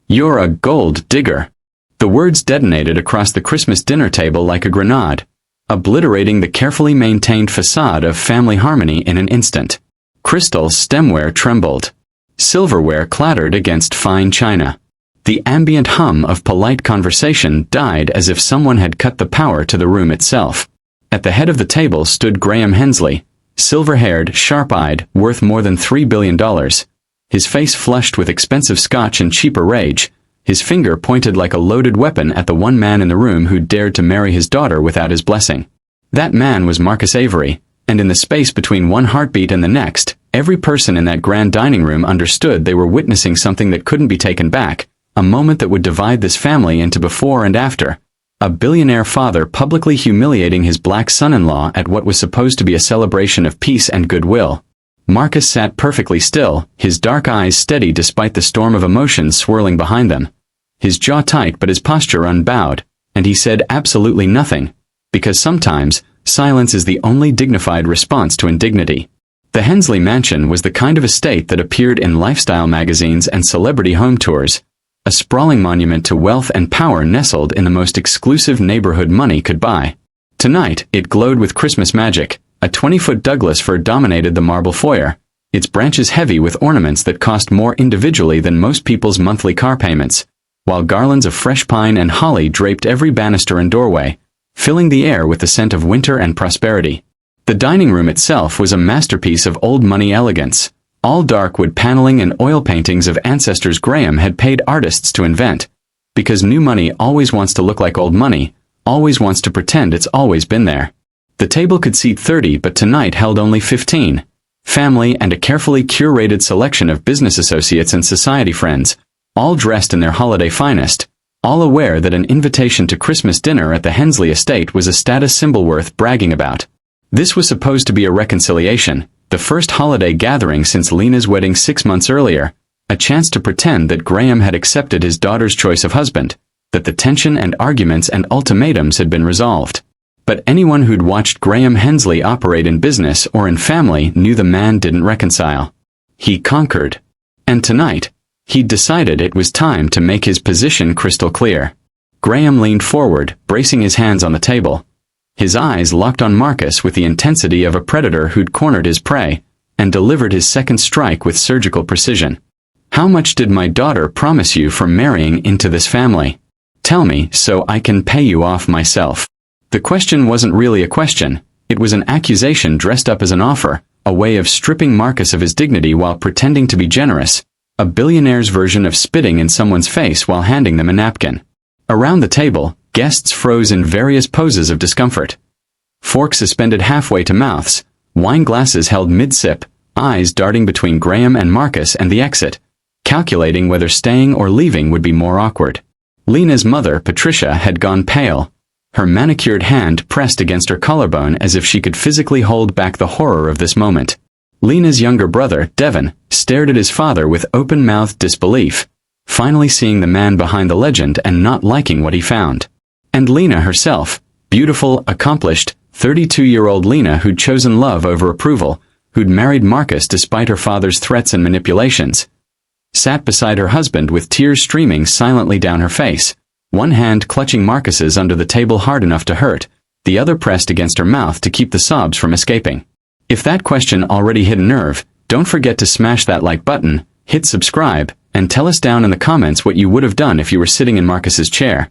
"You're a gold digger." The words detonated across the Christmas dinner table like a grenade, obliterating the carefully maintained facade of family harmony in an instant. Crystal stemware trembled. Silverware clattered against fine china. The ambient hum of polite conversation died as if someone had cut the power to the room itself. At the head of the table stood Graham Hensley, silver-haired, sharp-eyed, worth more than $3 billion. His face flushed with expensive scotch and cheaper rage, his finger pointed like a loaded weapon at the one man in the room who dared to marry his daughter without his blessing. That man was Marcus Avery, and in the space between one heartbeat and the next, every person in that grand dining room understood they were witnessing something that couldn't be taken back, a moment that would divide this family into before and after. A billionaire father publicly humiliating his black son-in-law at what was supposed to be a celebration of peace and goodwill. Marcus sat perfectly still, his dark eyes steady despite the storm of emotions swirling behind them. His jaw tight but his posture unbowed, and he said absolutely nothing, because sometimes, silence is the only dignified response to indignity. The Hensley mansion was the kind of estate that appeared in lifestyle magazines and celebrity home tours, a sprawling monument to wealth and power nestled in the most exclusive neighborhood money could buy. Tonight, it glowed with Christmas magic. A 20-foot Douglas fir dominated the marble foyer, its branches heavy with ornaments that cost more individually than most people's monthly car payments, while garlands of fresh pine and holly draped every banister and doorway, filling the air with the scent of winter and prosperity. The dining room itself was a masterpiece of old money elegance, all dark wood paneling and oil paintings of ancestors Graham had paid artists to invent, because new money always wants to look like old money, always wants to pretend it's always been there. The table could seat 30 but tonight held only 15. Family and a carefully curated selection of business associates and society friends, all dressed in their holiday finest, all aware that an invitation to Christmas dinner at the Hensley estate was a status symbol worth bragging about. This was supposed to be a reconciliation, the first holiday gathering since Lena's wedding 6 months earlier, a chance to pretend that Graham had accepted his daughter's choice of husband, that the tension and arguments and ultimatums had been resolved. But anyone who'd watched Graham Hensley operate in business or in family knew the man didn't reconcile. He conquered. And tonight, he'd decided it was time to make his position crystal clear. Graham leaned forward, bracing his hands on the table. His eyes locked on Marcus with the intensity of a predator who'd cornered his prey, and delivered his second strike with surgical precision. "How much did my daughter promise you for marrying into this family? Tell me so I can pay you off myself." The question wasn't really a question, it was an accusation dressed up as an offer, a way of stripping Marcus of his dignity while pretending to be generous, a billionaire's version of spitting in someone's face while handing them a napkin. Around the table, guests froze in various poses of discomfort. Forks suspended halfway to mouths, wine glasses held mid-sip, eyes darting between Graham and Marcus and the exit, calculating whether staying or leaving would be more awkward. Lena's mother, Patricia, had gone pale, her manicured hand pressed against her collarbone as if she could physically hold back the horror of this moment. Lena's younger brother, Devon, stared at his father with open-mouthed disbelief, finally seeing the man behind the legend and not liking what he found. And Lena herself, beautiful, accomplished, 32-year-old Lena who'd chosen love over approval, who'd married Marcus despite her father's threats and manipulations, sat beside her husband with tears streaming silently down her face, one hand clutching Marcus's under the table hard enough to hurt, the other pressed against her mouth to keep the sobs from escaping. If that question already hit a nerve, don't forget to smash that like button, hit subscribe, and tell us down in the comments what you would have done if you were sitting in Marcus's chair.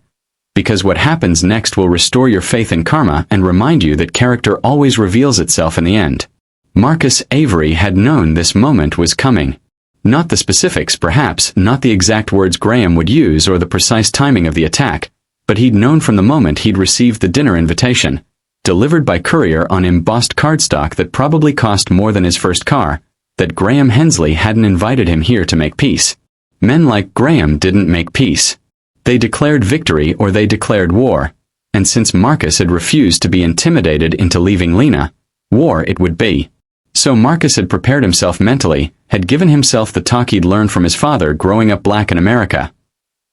Because what happens next will restore your faith in karma and remind you that character always reveals itself in the end. Marcus Avery had known this moment was coming. Not the specifics, perhaps, not the exact words Graham would use or the precise timing of the attack, but he'd known from the moment he'd received the dinner invitation, delivered by courier on embossed cardstock that probably cost more than his first car, that Graham Hensley hadn't invited him here to make peace. Men like Graham didn't make peace. They declared victory or they declared war, and since Marcus had refused to be intimidated into leaving Lena, war it would be. So Marcus had prepared himself mentally, had given himself the talk he'd learned from his father growing up black in America.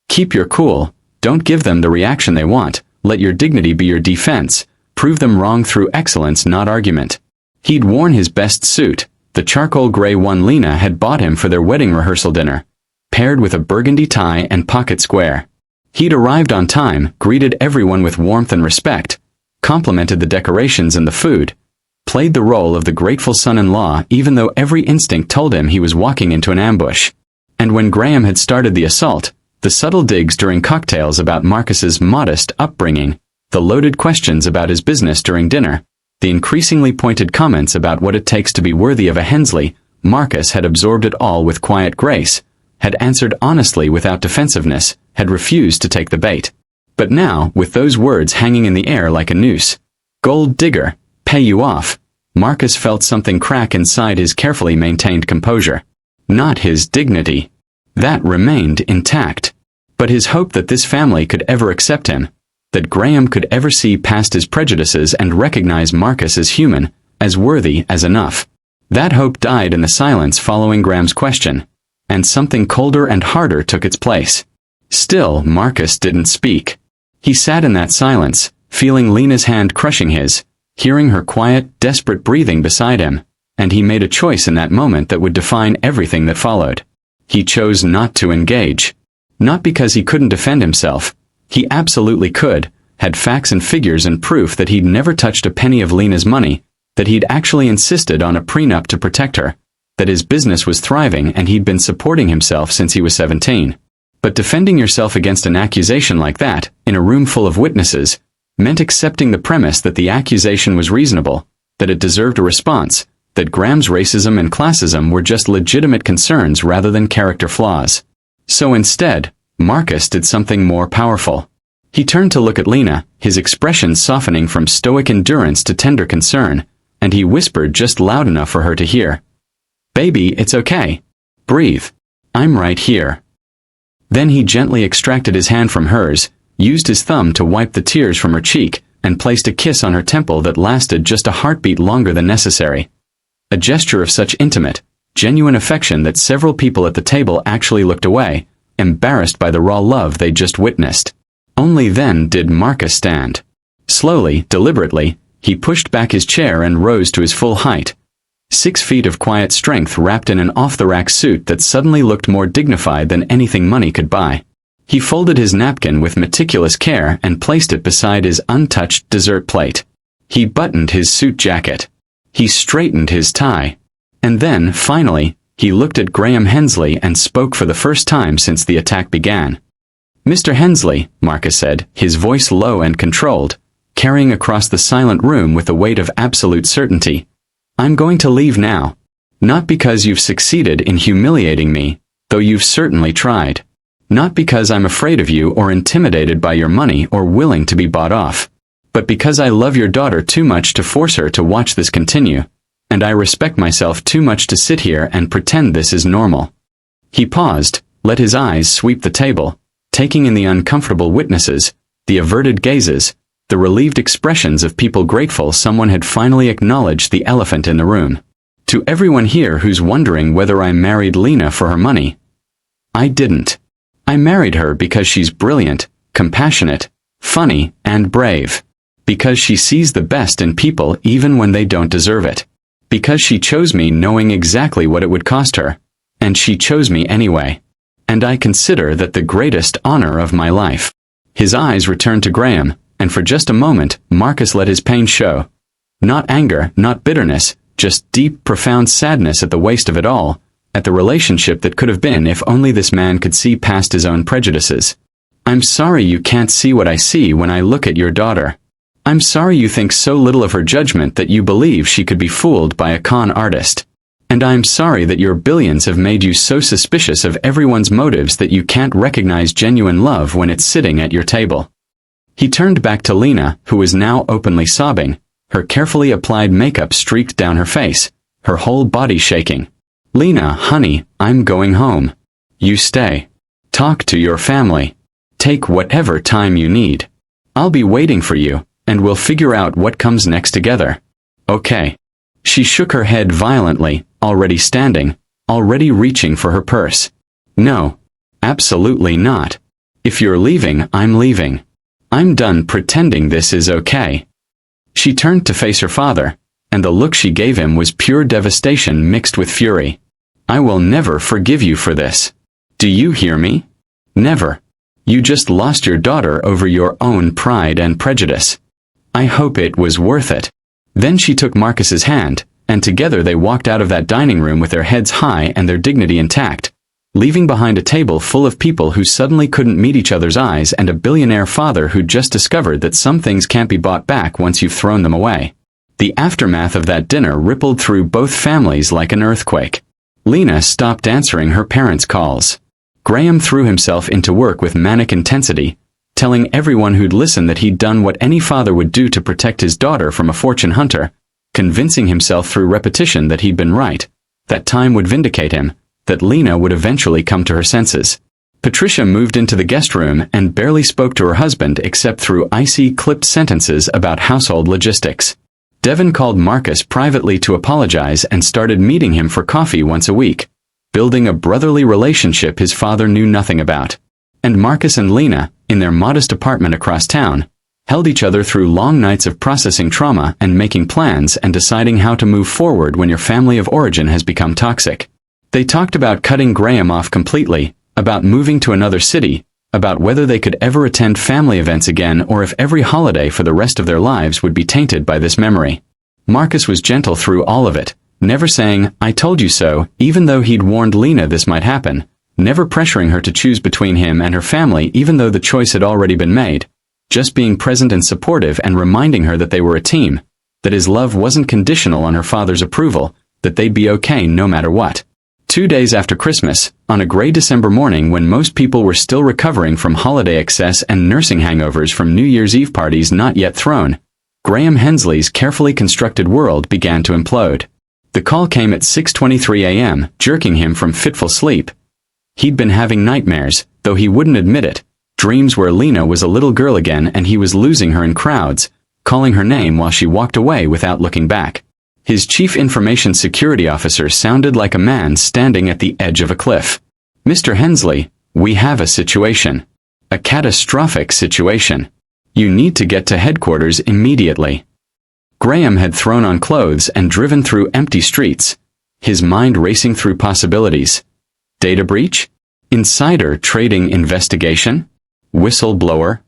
Keep your cool, don't give them the reaction they want, let your dignity be your defense, prove them wrong through excellence not argument. He'd worn his best suit, the charcoal gray one Lena had bought him for their wedding rehearsal dinner, paired with a burgundy tie and pocket square. He'd arrived on time, greeted everyone with warmth and respect, complimented the decorations and the food, played the role of the grateful son-in-law even though every instinct told him he was walking into an ambush. And when Graham had started the assault, the subtle digs during cocktails about Marcus's modest upbringing, the loaded questions about his business during dinner, the increasingly pointed comments about what it takes to be worthy of a Hensley, Marcus had absorbed it all with quiet grace, had answered honestly without defensiveness, had refused to take the bait. But now, with those words hanging in the air like a noose, "Gold digger, pay you off," Marcus felt something crack inside his carefully maintained composure. Not his dignity. That remained intact. But his hope that this family could ever accept him, that Graham could ever see past his prejudices and recognize Marcus as human, as worthy, as enough. That hope died in the silence following Graham's question, and something colder and harder took its place. Still, Marcus didn't speak. He sat in that silence, feeling Lena's hand crushing his, hearing her quiet, desperate breathing beside him, and he made a choice in that moment that would define everything that followed. He chose not to engage. Not because he couldn't defend himself. He absolutely could, had facts and figures and proof that he'd never touched a penny of Lena's money, that he'd actually insisted on a prenup to protect her, that his business was thriving and he'd been supporting himself since he was 17. But defending yourself against an accusation like that, in a room full of witnesses, meant accepting the premise that the accusation was reasonable, that it deserved a response, that Graham's racism and classism were just legitimate concerns rather than character flaws. So instead, Marcus did something more powerful. He turned to look at Lena, his expression softening from stoic endurance to tender concern, and he whispered just loud enough for her to hear. "Baby, it's okay. Breathe. I'm right here." Then he gently extracted his hand from hers, used his thumb to wipe the tears from her cheek, and placed a kiss on her temple that lasted just a heartbeat longer than necessary. A gesture of such intimate, genuine affection that several people at the table actually looked away, embarrassed by the raw love they'd just witnessed. Only then did Marcus stand. Slowly, deliberately, he pushed back his chair and rose to his full height. 6 feet of quiet strength wrapped in an off-the-rack suit that suddenly looked more dignified than anything money could buy. He folded his napkin with meticulous care and placed it beside his untouched dessert plate. He buttoned his suit jacket. He straightened his tie. And then, finally, he looked at Graham Hensley and spoke for the first time since the attack began. "Mr. Hensley," Marcus said, his voice low and controlled, carrying across the silent room with the weight of absolute certainty. "I'm going to leave now. Not because you've succeeded in humiliating me, though you've certainly tried. Not because I'm afraid of you or intimidated by your money or willing to be bought off. But because I love your daughter too much to force her to watch this continue, and I respect myself too much to sit here and pretend this is normal." He paused, let his eyes sweep the table, taking in the uncomfortable witnesses, the averted gazes, the relieved expressions of people grateful someone had finally acknowledged the elephant in the room. "To everyone here who's wondering whether I married Lena for her money, I didn't. I married her because she's brilliant, compassionate, funny, and brave. Because she sees the best in people even when they don't deserve it. Because she chose me knowing exactly what it would cost her. And she chose me anyway. And I consider that the greatest honor of my life." His eyes returned to Graham, and for just a moment, Marcus let his pain show. Not anger, not bitterness, just deep, profound sadness at the waste of it all, at the relationship that could have been if only this man could see past his own prejudices. "I'm sorry you can't see what I see when I look at your daughter. I'm sorry you think so little of her judgment that you believe she could be fooled by a con artist. And I'm sorry that your billions have made you so suspicious of everyone's motives that you can't recognize genuine love when it's sitting at your table." He turned back to Lena, who was now openly sobbing, her carefully applied makeup streaked down her face, her whole body shaking. "Lena, honey, I'm going home. You stay. Talk to your family. Take whatever time you need. I'll be waiting for you, and we'll figure out what comes next together. Okay?" She shook her head violently, already standing, already reaching for her purse. "No. Absolutely not. If you're leaving, I'm leaving. I'm done pretending this is okay." She turned to face her father, and the look she gave him was pure devastation mixed with fury. "I will never forgive you for this. Do you hear me? Never. You just lost your daughter over your own pride and prejudice. I hope it was worth it." Then she took Marcus's hand, and together they walked out of that dining room with their heads high and their dignity intact, leaving behind a table full of people who suddenly couldn't meet each other's eyes and a billionaire father who'd just discovered that some things can't be bought back once you've thrown them away. The aftermath of that dinner rippled through both families like an earthquake. Lena stopped answering her parents' calls. Graham threw himself into work with manic intensity, telling everyone who'd listen that he'd done what any father would do to protect his daughter from a fortune hunter, convincing himself through repetition that he'd been right, that time would vindicate him, that Lena would eventually come to her senses. Patricia moved into the guest room and barely spoke to her husband except through icy, clipped sentences about household logistics. Devon called Marcus privately to apologize and started meeting him for coffee once a week, building a brotherly relationship his father knew nothing about. And Marcus and Lena, in their modest apartment across town, held each other through long nights of processing trauma and making plans and deciding how to move forward when your family of origin has become toxic. They talked about cutting Graham off completely, about moving to another city, about whether they could ever attend family events again or if every holiday for the rest of their lives would be tainted by this memory. Marcus was gentle through all of it, never saying, "I told you so," even though he'd warned Lena this might happen, never pressuring her to choose between him and her family even though the choice had already been made, just being present and supportive and reminding her that they were a team, that his love wasn't conditional on her father's approval, that they'd be okay no matter what. 2 days after Christmas, on a gray December morning when most people were still recovering from holiday excess and nursing hangovers from New Year's Eve parties not yet thrown, Graham Hensley's carefully constructed world began to implode. The call came at 6:23 a.m., jerking him from fitful sleep. He'd been having nightmares, though he wouldn't admit it, dreams where Lena was a little girl again and he was losing her in crowds, calling her name while she walked away without looking back. His chief information security officer sounded like a man standing at the edge of a cliff. "Mr. Hensley, we have a situation. A catastrophic situation. You need to get to headquarters immediately." Graham had thrown on clothes and driven through empty streets, his mind racing through possibilities. Data breach? Insider trading investigation? Whistleblower?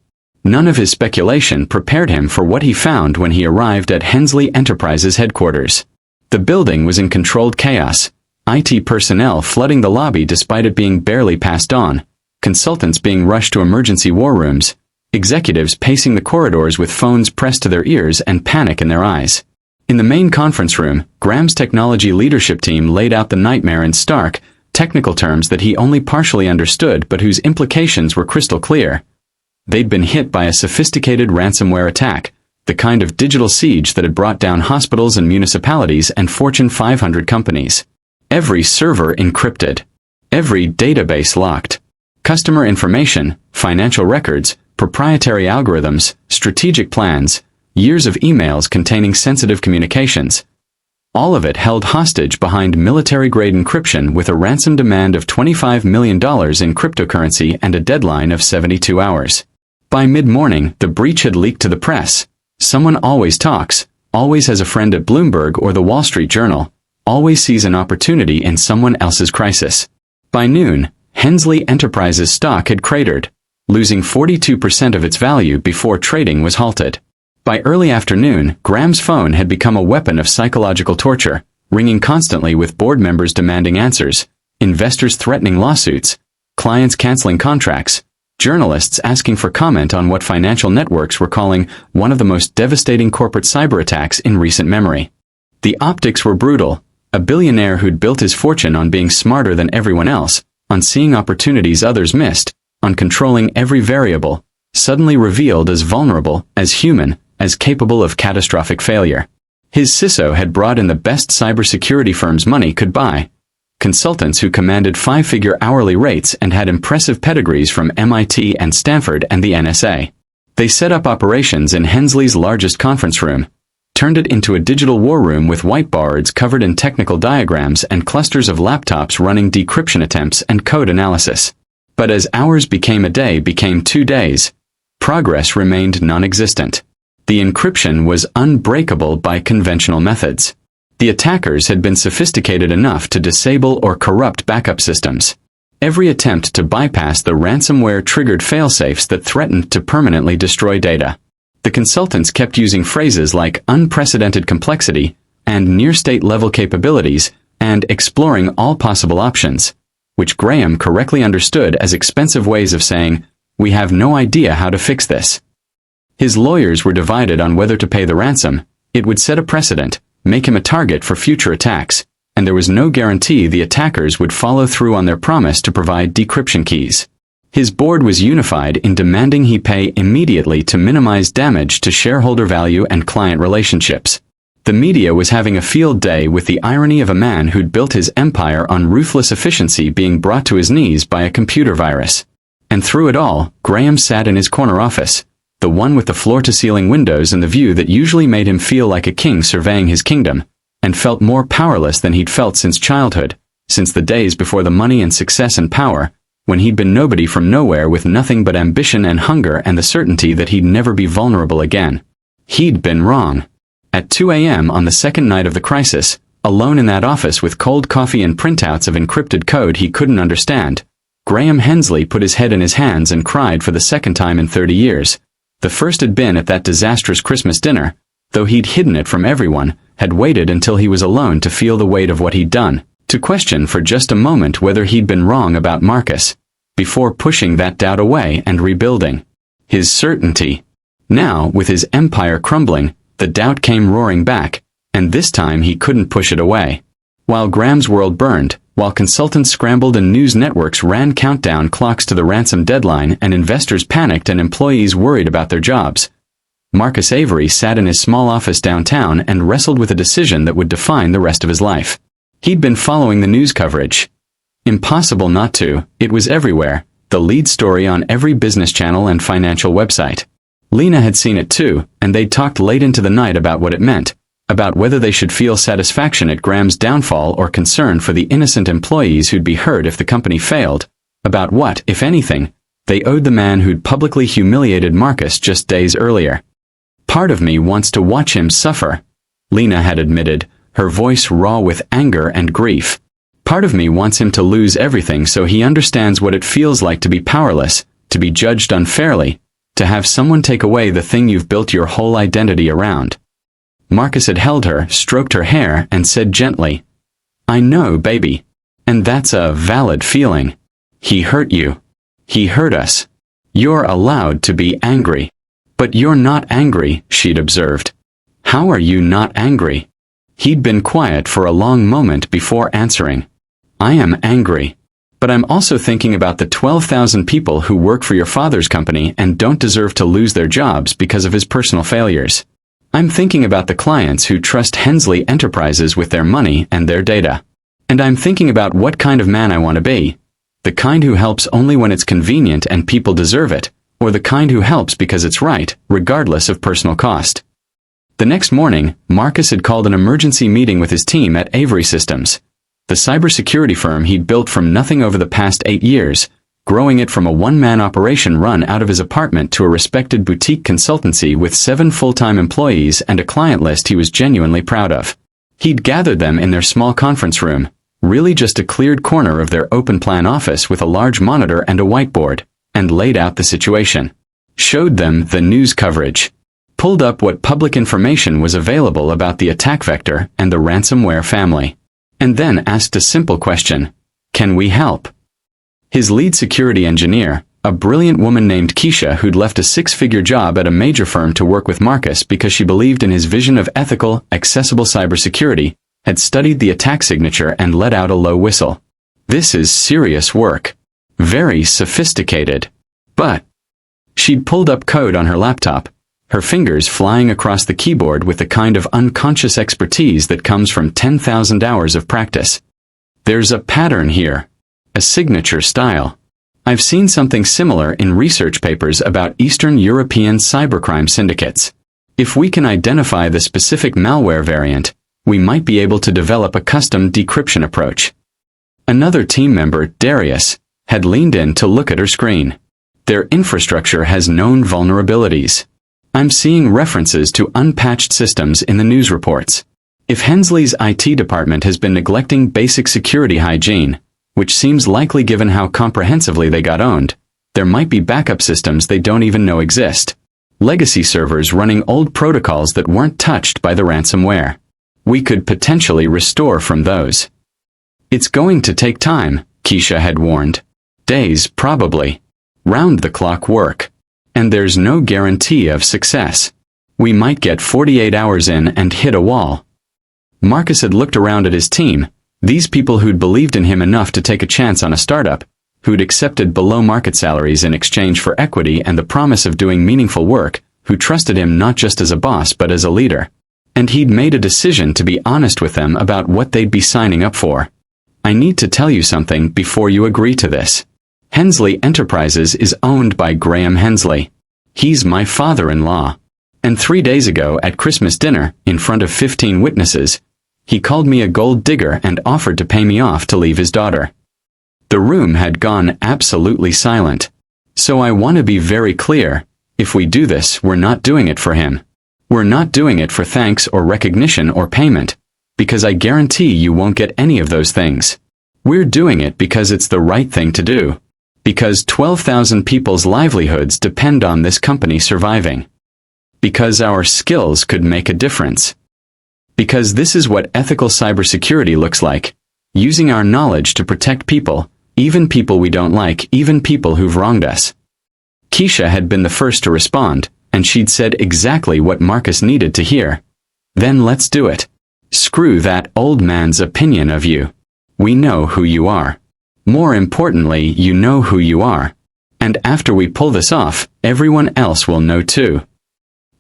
None of his speculation prepared him for what he found when he arrived at Hensley Enterprises headquarters. The building was in controlled chaos, IT personnel flooding the lobby despite it being barely passed on, consultants being rushed to emergency war rooms, executives pacing the corridors with phones pressed to their ears and panic in their eyes. In the main conference room, Graham's technology leadership team laid out the nightmare in stark, technical terms that he only partially understood but whose implications were crystal clear. They'd been hit by a sophisticated ransomware attack, the kind of digital siege that had brought down hospitals and municipalities and Fortune 500 companies. Every server encrypted. Every database locked. Customer information, financial records, proprietary algorithms, strategic plans, years of emails containing sensitive communications. All of it held hostage behind military-grade encryption with a ransom demand of $25 million in cryptocurrency and a deadline of 72 hours. By mid-morning, the breach had leaked to the press. Someone always talks, always has a friend at Bloomberg or the Wall Street Journal, always sees an opportunity in someone else's crisis. By noon, Hensley Enterprises stock had cratered, losing 42% of its value before trading was halted. By early afternoon, Graham's phone had become a weapon of psychological torture, ringing constantly with board members demanding answers, investors threatening lawsuits, clients canceling contracts, journalists asking for comment on what financial networks were calling one of the most devastating corporate cyberattacks in recent memory. The optics were brutal. A billionaire who'd built his fortune on being smarter than everyone else, on seeing opportunities others missed, on controlling every variable, suddenly revealed as vulnerable, as human, as capable of catastrophic failure. His CISO had brought in the best cybersecurity firms money could buy, consultants who commanded five-figure hourly rates and had impressive pedigrees from MIT and Stanford and the NSA. They set up operations in Hensley's largest conference room, turned it into a digital war room with whiteboards covered in technical diagrams and clusters of laptops running decryption attempts and code analysis. But as hours became a day became 2 days, progress remained non-existent. The encryption was unbreakable by conventional methods. The attackers had been sophisticated enough to disable or corrupt backup systems. Every attempt to bypass the ransomware triggered failsafes that threatened to permanently destroy data. The consultants kept using phrases like unprecedented complexity and near-state level capabilities and exploring all possible options, which Graham correctly understood as expensive ways of saying, "We have no idea how to fix this." His lawyers were divided on whether to pay the ransom. It would set a precedent, make him a target for future attacks, and there was no guarantee the attackers would follow through on their promise to provide decryption keys. His board was unified in demanding he pay immediately to minimize damage to shareholder value and client relationships. The media was having a field day with the irony of a man who'd built his empire on ruthless efficiency being brought to his knees by a computer virus. And through it all, Graham sat in his corner office, the one with the floor-to-ceiling windows and the view that usually made him feel like a king surveying his kingdom, and felt more powerless than he'd felt since childhood, since the days before the money and success and power, when he'd been nobody from nowhere with nothing but ambition and hunger and the certainty that he'd never be vulnerable again. He'd been wrong. At 2 a.m. on the second night of the crisis, alone in that office with cold coffee and printouts of encrypted code he couldn't understand, Graham Hensley put his head in his hands and cried for the second time in 30 years. The first had been at that disastrous Christmas dinner, though he'd hidden it from everyone, had waited until he was alone to feel the weight of what he'd done, to question for just a moment whether he'd been wrong about Marcus, before pushing that doubt away and rebuilding his certainty. Now, with his empire crumbling, the doubt came roaring back, and this time he couldn't push it away. While Graham's world burned, while consultants scrambled and news networks ran countdown clocks to the ransom deadline and investors panicked and employees worried about their jobs, Marcus Avery sat in his small office downtown and wrestled with a decision that would define the rest of his life. He'd been following the news coverage. Impossible not to, it was everywhere, the lead story on every business channel and financial website. Lena had seen it too, and they'd talked late into the night about what it meant, about whether they should feel satisfaction at Graham's downfall or concern for the innocent employees who'd be hurt if the company failed, about what, if anything, they owed the man who'd publicly humiliated Marcus just days earlier. "Part of me wants to watch him suffer," Lena had admitted, her voice raw with anger and grief. "Part of me wants him to lose everything so he understands what it feels like to be powerless, to be judged unfairly, to have someone take away the thing you've built your whole identity around." Marcus had held her, stroked her hair, and said gently, "I know, baby. And that's a valid feeling. He hurt you. He hurt us. You're allowed to be angry." "But you're not angry," she'd observed. "How are you not angry?" He'd been quiet for a long moment before answering. "I am angry. But I'm also thinking about the 12,000 people who work for your father's company and don't deserve to lose their jobs because of his personal failures. I'm thinking about the clients who trust Hensley Enterprises with their money and their data. And I'm thinking about what kind of man I want to be. The kind who helps only when it's convenient and people deserve it, or the kind who helps because it's right, regardless of personal cost." The next morning, Marcus had called an emergency meeting with his team at Avery Systems, the cybersecurity firm he'd built from nothing over the past 8 years, growing it from a one-man operation run out of his apartment to a respected boutique consultancy with 7 full-time employees and a client list he was genuinely proud of. He'd gathered them in their small conference room, really just a cleared corner of their open-plan office with a large monitor and a whiteboard, and laid out the situation. Showed them the news coverage. Pulled up what public information was available about the attack vector and the ransomware family. And then asked a simple question: can we help? His lead security engineer, a brilliant woman named Keisha who'd left a 6-figure job at a major firm to work with Marcus because she believed in his vision of ethical, accessible cybersecurity, had studied the attack signature and let out a low whistle. "This is serious work. Very sophisticated. But..." She'd pulled up code on her laptop, her fingers flying across the keyboard with the kind of unconscious expertise that comes from 10,000 hours of practice. "There's a pattern here. A signature style. I've seen something similar in research papers about Eastern European cybercrime syndicates. If we can identify the specific malware variant, we might be able to develop a custom decryption approach." Another team member, Darius, had leaned in to look at her screen. "Their infrastructure has known vulnerabilities. I'm seeing references to unpatched systems in the news reports. If Hensley's IT department has been neglecting basic security hygiene, which seems likely given how comprehensively they got owned. There might be backup systems they don't even know exist. Legacy servers running old protocols that weren't touched by the ransomware. We could potentially restore from those. It's going to take time, Keisha had warned. Days, probably. Round-the-clock work. And there's no guarantee of success. We might get 48 hours in and hit a wall. Marcus had looked around at his team, these people who'd believed in him enough to take a chance on a startup, who'd accepted below-market salaries in exchange for equity and the promise of doing meaningful work, who trusted him not just as a boss but as a leader. And he'd made a decision to be honest with them about what they'd be signing up for. I need to tell you something before you agree to this. Hensley Enterprises is owned by Graham Hensley. He's my father-in-law. And 3 days ago at Christmas dinner, in front of 15 witnesses, he called me a gold digger and offered to pay me off to leave his daughter. The room had gone absolutely silent. So I want to be very clear, if we do this, we're not doing it for him. We're not doing it for thanks or recognition or payment, because I guarantee you won't get any of those things. We're doing it because it's the right thing to do. Because 12,000 people's livelihoods depend on this company surviving. Because our skills could make a difference. Because this is what ethical cybersecurity looks like, using our knowledge to protect people, even people we don't like, even people who've wronged us. Keisha had been the first to respond, and she'd said exactly what Marcus needed to hear. Then let's do it. Screw that old man's opinion of you. We know who you are. More importantly, you know who you are. And after we pull this off, everyone else will know too.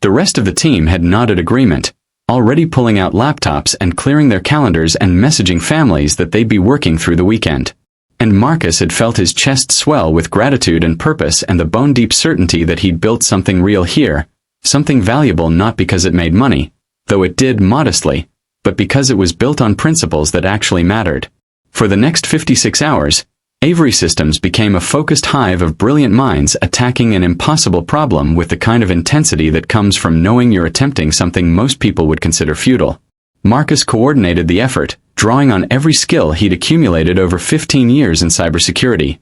The rest of the team had nodded agreement, already pulling out laptops and clearing their calendars and messaging families that they'd be working through the weekend. And Marcus had felt his chest swell with gratitude and purpose and the bone-deep certainty that he'd built something real here, something valuable not because it made money, though it did modestly, but because it was built on principles that actually mattered. For the next 56 hours, Avery Systems became a focused hive of brilliant minds attacking an impossible problem with the kind of intensity that comes from knowing you're attempting something most people would consider futile. Marcus coordinated the effort, drawing on every skill he'd accumulated over 15 years in cybersecurity.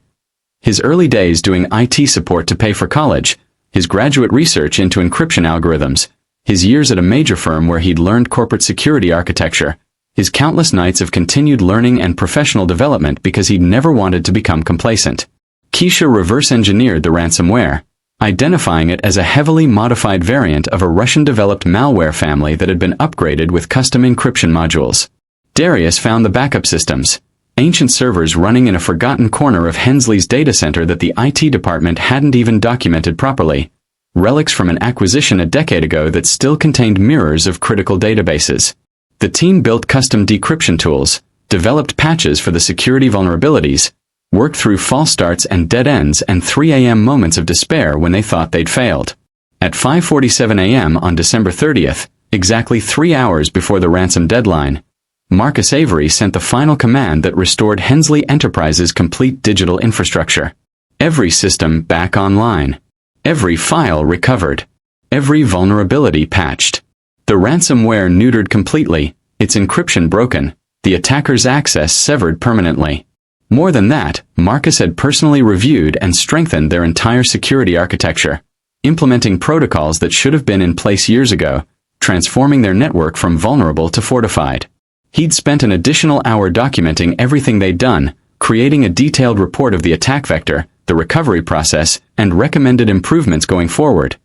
His early days doing IT support to pay for college, his graduate research into encryption algorithms, his years at a major firm where he'd learned corporate security architecture, his countless nights of continued learning and professional development because he'd never wanted to become complacent. Keisha reverse-engineered the ransomware, identifying it as a heavily modified variant of a Russian-developed malware family that had been upgraded with custom encryption modules. Darius found the backup systems, ancient servers running in a forgotten corner of Hensley's data center that the IT department hadn't even documented properly, relics from an acquisition a decade ago that still contained mirrors of critical databases. The team built custom decryption tools, developed patches for the security vulnerabilities, worked through false starts and dead ends and 3 a.m. moments of despair when they thought they'd failed. At 5:47 a.m. on December 30th, exactly 3 hours before the ransom deadline, Marcus Avery sent the final command that restored Hensley Enterprises' complete digital infrastructure. Every system back online. Every file recovered. Every vulnerability patched. The ransomware neutered completely, its encryption broken, the attacker's access severed permanently. More than that, Marcus had personally reviewed and strengthened their entire security architecture, implementing protocols that should have been in place years ago, transforming their network from vulnerable to fortified. He'd spent an additional hour documenting everything they'd done, creating a detailed report of the attack vector, the recovery process, and recommended improvements going forward.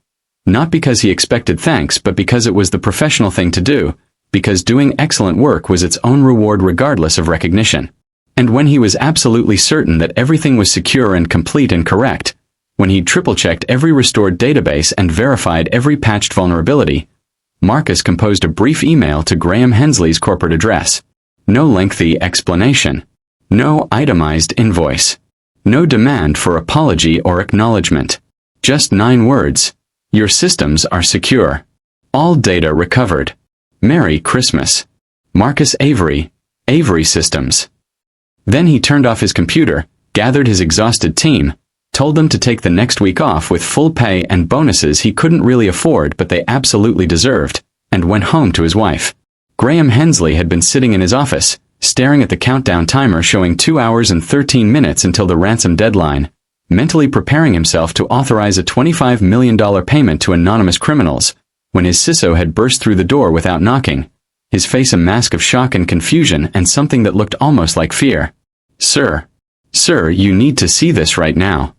Not because he expected thanks, but because it was the professional thing to do, because doing excellent work was its own reward regardless of recognition. And when he was absolutely certain that everything was secure and complete and correct, when he'd triple-checked every restored database and verified every patched vulnerability, Marcus composed a brief email to Graham Hensley's corporate address. No lengthy explanation. No itemized invoice. No demand for apology or acknowledgement. Just 9 words. Your systems are secure. All data recovered. Merry Christmas. Marcus Avery, Avery Systems. Then he turned off his computer, gathered his exhausted team, told them to take the next week off with full pay and bonuses he couldn't really afford but they absolutely deserved, and went home to his wife. Graham Hensley had been sitting in his office, staring at the countdown timer showing 2 hours and 13 minutes until the ransom deadline, mentally preparing himself to authorize a $25 million payment to anonymous criminals, when his CISO had burst through the door without knocking, his face a mask of shock and confusion and something that looked almost like fear. "Sir. Sir, you need to see this right now."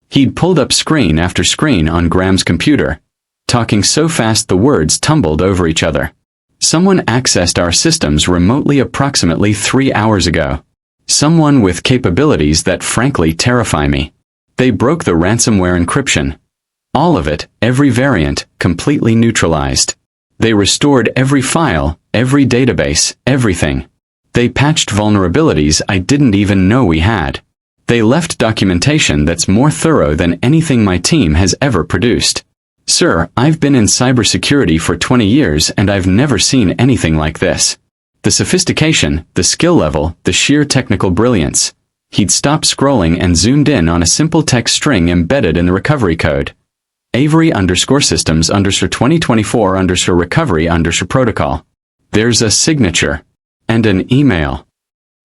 He'd pulled up screen after screen on Graham's computer, talking so fast the words tumbled over each other. "Someone accessed our systems remotely approximately 3 hours ago. Someone with capabilities that frankly terrify me. They broke the ransomware encryption. All of it, every variant, completely neutralized. They restored every file, every database, everything. They patched vulnerabilities I didn't even know we had. They left documentation that's more thorough than anything my team has ever produced. Sir, I've been in cybersecurity for 20 years and I've never seen anything like this. The sophistication, the skill level, the sheer technical brilliance." He'd stopped scrolling and zoomed in on a simple text string embedded in the recovery code. Avery_Systems_2024_recovery_protocol. There's a signature. And an email.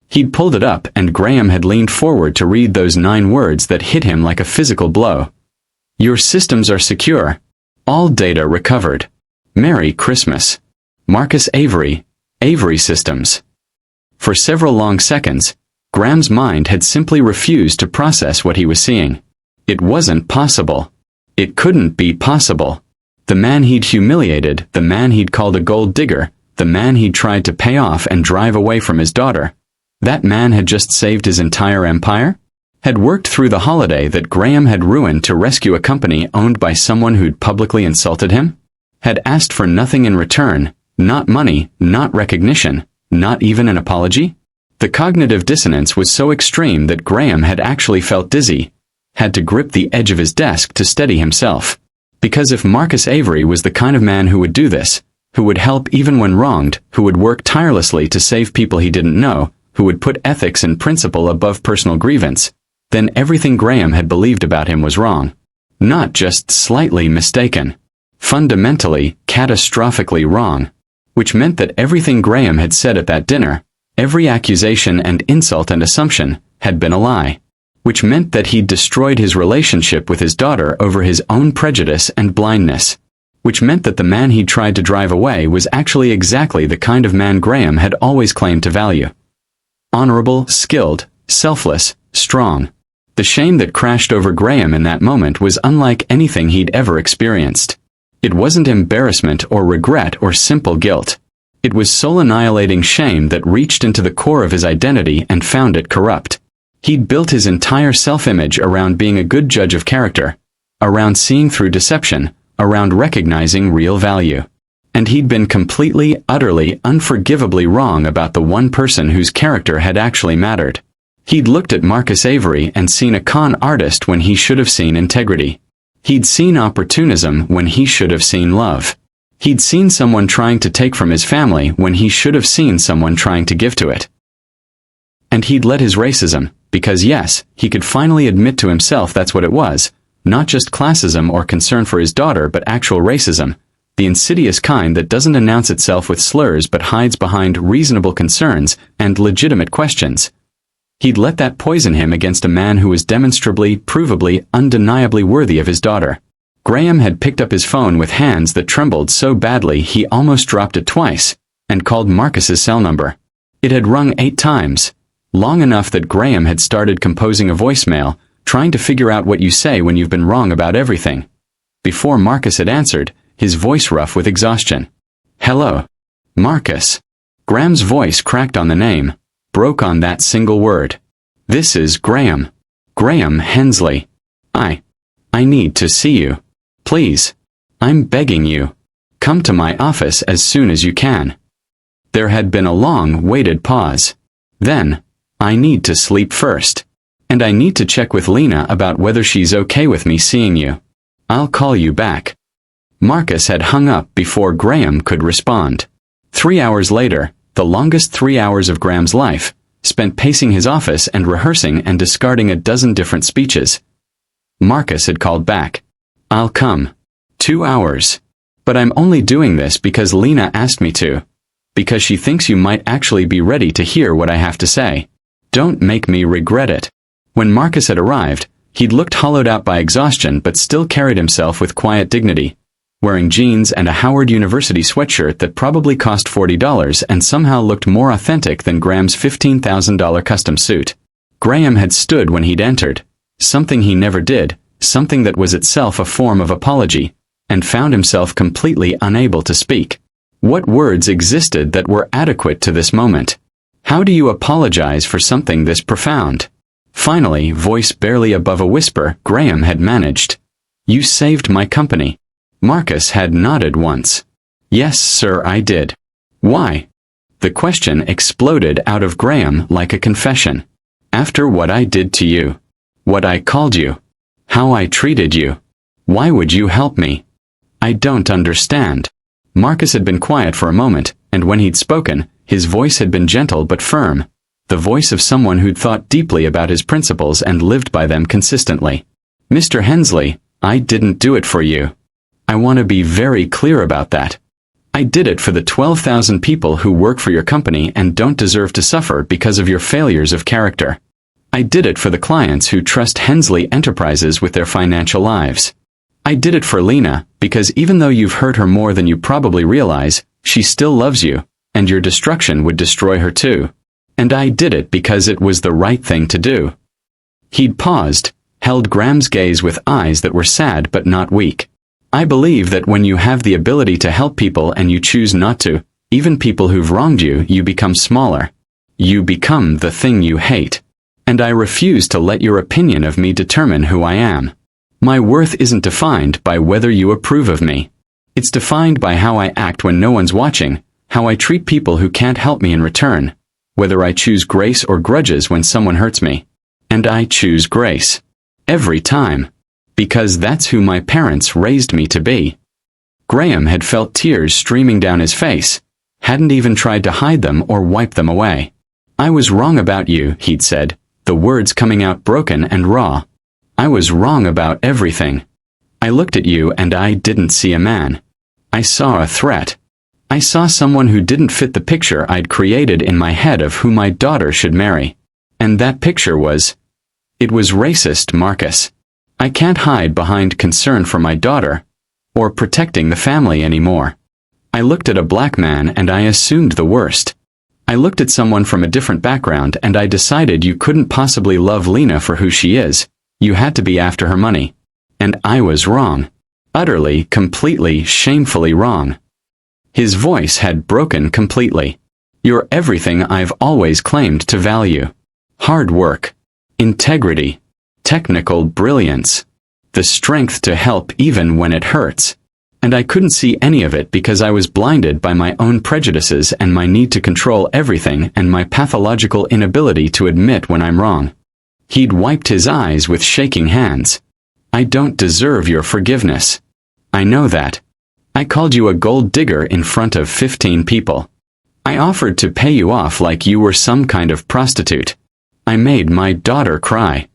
He'd pulled it up and Graham had leaned forward to read those 9 words that hit him like a physical blow. "Your systems are secure. All data recovered. Merry Christmas. Marcus Avery, Avery Systems." For several long seconds, Graham's mind had simply refused to process what he was seeing. It wasn't possible. It couldn't be possible. The man he'd humiliated, the man he'd called a gold digger, the man he'd tried to pay off and drive away from his daughter, that man had just saved his entire empire? Had worked through the holiday that Graham had ruined to rescue a company owned by someone who'd publicly insulted him? Had asked for nothing in return, not money, not recognition, not even an apology? The cognitive dissonance was so extreme that Graham had actually felt dizzy, had to grip the edge of his desk to steady himself. Because if Marcus Avery was the kind of man who would do this, who would help even when wronged, who would work tirelessly to save people he didn't know, who would put ethics and principle above personal grievance, then everything Graham had believed about him was wrong. Not just slightly mistaken. Fundamentally, catastrophically wrong. Which meant that everything Graham had said at that dinner, every accusation and insult and assumption, had been a lie. Which meant that he'd destroyed his relationship with his daughter over his own prejudice and blindness. Which meant that the man he'd tried to drive away was actually exactly the kind of man Graham had always claimed to value. Honorable, skilled, selfless, strong. The shame that crashed over Graham in that moment was unlike anything he'd ever experienced. It wasn't embarrassment or regret or simple guilt. It was soul-annihilating shame that reached into the core of his identity and found it corrupt. He'd built his entire self-image around being a good judge of character, around seeing through deception, around recognizing real value. And he'd been completely, utterly, unforgivably wrong about the one person whose character had actually mattered. He'd looked at Marcus Avery and seen a con artist when he should have seen integrity. He'd seen opportunism when he should have seen love. He'd seen someone trying to take from his family when he should have seen someone trying to give to it. And he'd let his racism, because yes, he could finally admit to himself that's what it was, not just classism or concern for his daughter but actual racism, the insidious kind that doesn't announce itself with slurs but hides behind reasonable concerns and legitimate questions. He'd let that poison him against a man who was demonstrably, provably, undeniably worthy of his daughter. Graham had picked up his phone with hands that trembled so badly he almost dropped it twice, and called Marcus's cell number. It had rung 8 times, long enough that Graham had started composing a voicemail, trying to figure out what you say when you've been wrong about everything. Before Marcus had answered, his voice rough with exhaustion. "Hello. Marcus." Graham's voice cracked on the name, broke on that single word. "This is Graham. Graham Hensley. I need to see you. Please. I'm begging you. Come to my office as soon as you can." There had been a long, waited pause. Then, "I need to sleep first. And I need to check with Lena about whether she's okay with me seeing you. I'll call you back." Marcus had hung up before Graham could respond. 3 hours later, the longest 3 hours of Graham's life, spent pacing his office and rehearsing and discarding a dozen different speeches. Marcus had called back. "I'll come. 2 hours. But I'm only doing this because Lena asked me to. because she thinks you might actually be ready to hear what I have to say. Don't make me regret it. When Marcus had arrived, he'd looked hollowed out by exhaustion but still carried himself with quiet dignity, wearing jeans and a Howard University sweatshirt that probably cost $40 and somehow looked more authentic than Graham's $15,000 custom suit. Graham had stood when he'd entered, something he never did, something that was itself a form of apology, and found himself completely unable to speak. What words existed that were adequate to this moment? How do you apologize for something this profound? Finally, voice barely above a whisper, Graham had managed. You saved my company. Marcus had nodded once. Yes, sir, I did. Why? The question exploded out of Graham like a confession. After what I did to you. What I called you. How I treated you. Why would you help me? I don't understand. Marcus had been quiet for a moment, and when he'd spoken, his voice had been gentle but firm. The voice of someone who'd thought deeply about his principles and lived by them consistently. Mr. Hensley, I didn't do it for you. I want to be very clear about that. I did it for the 12,000 people who work for your company and don't deserve to suffer because of your failures of character. I did it for the clients who trust Hensley Enterprises with their financial lives. I did it for Lena, because even though you've hurt her more than you probably realize, she still loves you, and your destruction would destroy her too. And I did it because it was the right thing to do. He'd paused, held Graham's gaze with eyes that were sad but not weak. I believe that when you have the ability to help people and you choose not to, even people who've wronged you, you become smaller. You become the thing you hate. And I refuse to let your opinion of me determine who I am. My worth isn't defined by whether you approve of me. It's defined by how I act when no one's watching, how I treat people who can't help me in return, whether I choose grace or grudges when someone hurts me. And I choose grace. Every time. Because that's who my parents raised me to be. Graham had felt tears streaming down his face, hadn't even tried to hide them or wipe them away. I was wrong about you, he'd said, the words coming out broken and raw. I was wrong about everything. I looked at you and I didn't see a man. I saw a threat. I saw someone who didn't fit the picture I'd created in my head of who my daughter should marry. And that picture was... It was racist, Marcus. I can't hide behind concern for my daughter, or protecting the family anymore. I looked at a black man and I assumed the worst. I looked at someone from a different background and I decided you couldn't possibly love Lena for who she is. You had to be after her money. And I was wrong. Utterly, completely, shamefully wrong. His voice had broken completely. You're everything I've always claimed to value. Hard work. Integrity. Technical brilliance. The strength to help even when it hurts. And I couldn't see any of it because I was blinded by my own prejudices and my need to control everything and my pathological inability to admit when I'm wrong. He'd wiped his eyes with shaking hands. I don't deserve your forgiveness. I know that. I called you a gold digger in front of 15 people. I offered to pay you off like you were some kind of prostitute. I made my daughter cry.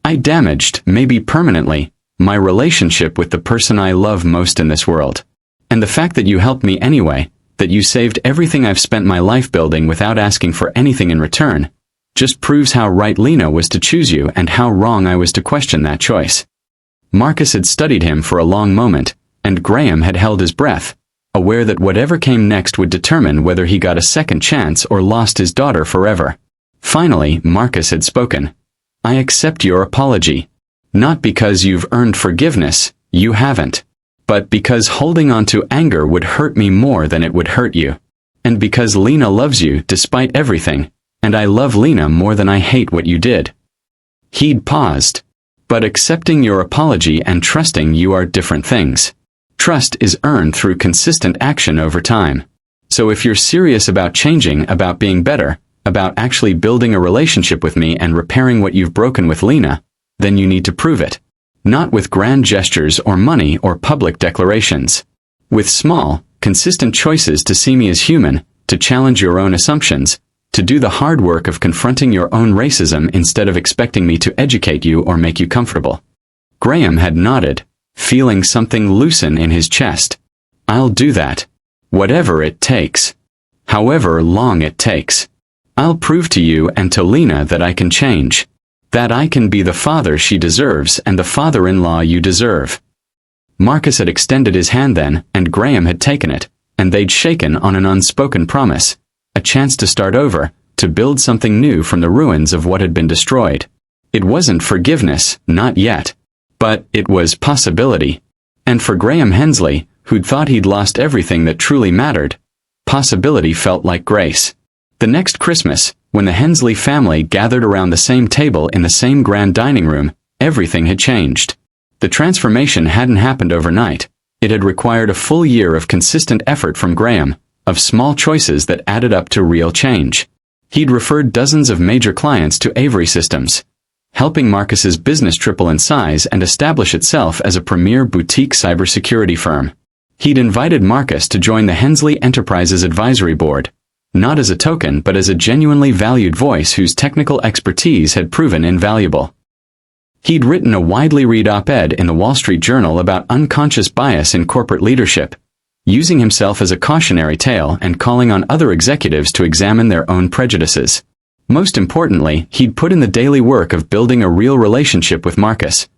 I damaged, maybe permanently, my relationship with the person I love most in this world. And the fact that you helped me anyway, that you saved everything I've spent my life building without asking for anything in return, just proves how right Lena was to choose you and how wrong I was to question that choice. Marcus had studied him for a long moment, and Graham had held his breath, aware that whatever came next would determine whether he got a second chance or lost his daughter forever. Finally, Marcus had spoken. I accept your apology. Not because you've earned forgiveness, you haven't. But because holding on to anger would hurt me more than it would hurt you. And because Lena loves you despite everything, and I love Lena more than I hate what you did. He'd paused. But accepting your apology and trusting you are different things. Trust is earned through consistent action over time. So if you're serious about changing, about being better, about actually building a relationship with me and repairing what you've broken with Lena, then you need to prove it. Not with grand gestures or money or public declarations. With small, consistent choices to see me as human, to challenge your own assumptions, to do the hard work of confronting your own racism instead of expecting me to educate you or make you comfortable. Graham had nodded, feeling something loosen in his chest. I'll do that. Whatever it takes. however long it takes. I'll prove to you and to Lena that I can change. That I can be the father she deserves and the father-in-law you deserve. Marcus had extended his hand then, and Graham had taken it, and they'd shaken on an unspoken promise. A chance to start over, to build something new from the ruins of what had been destroyed. It wasn't forgiveness, not yet. But it was possibility. And for Graham Hensley, who'd thought he'd lost everything that truly mattered, possibility felt like grace. The next Christmas, when the Hensley family gathered around the same table in the same grand dining room, everything had changed. The transformation hadn't happened overnight. It had required a full year of consistent effort from Graham, of small choices that added up to real change. He'd referred dozens of major clients to Avery Systems, helping Marcus's business triple in size and establish itself as a premier boutique cybersecurity firm. He'd invited Marcus to join the Hensley Enterprises Advisory Board, not as a token but as a genuinely valued voice whose technical expertise had proven invaluable. He'd written a widely read op-ed in the Wall Street Journal about unconscious bias in corporate leadership, using himself as a cautionary tale and calling on other executives to examine their own prejudices. Most importantly, he'd put in the daily work of building a real relationship with Marcus.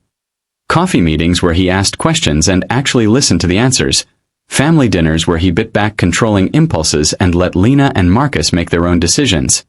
Coffee meetings where he asked questions and actually listened to the answers. Family dinners where he bit back controlling impulses and let Lena and Marcus make their own decisions.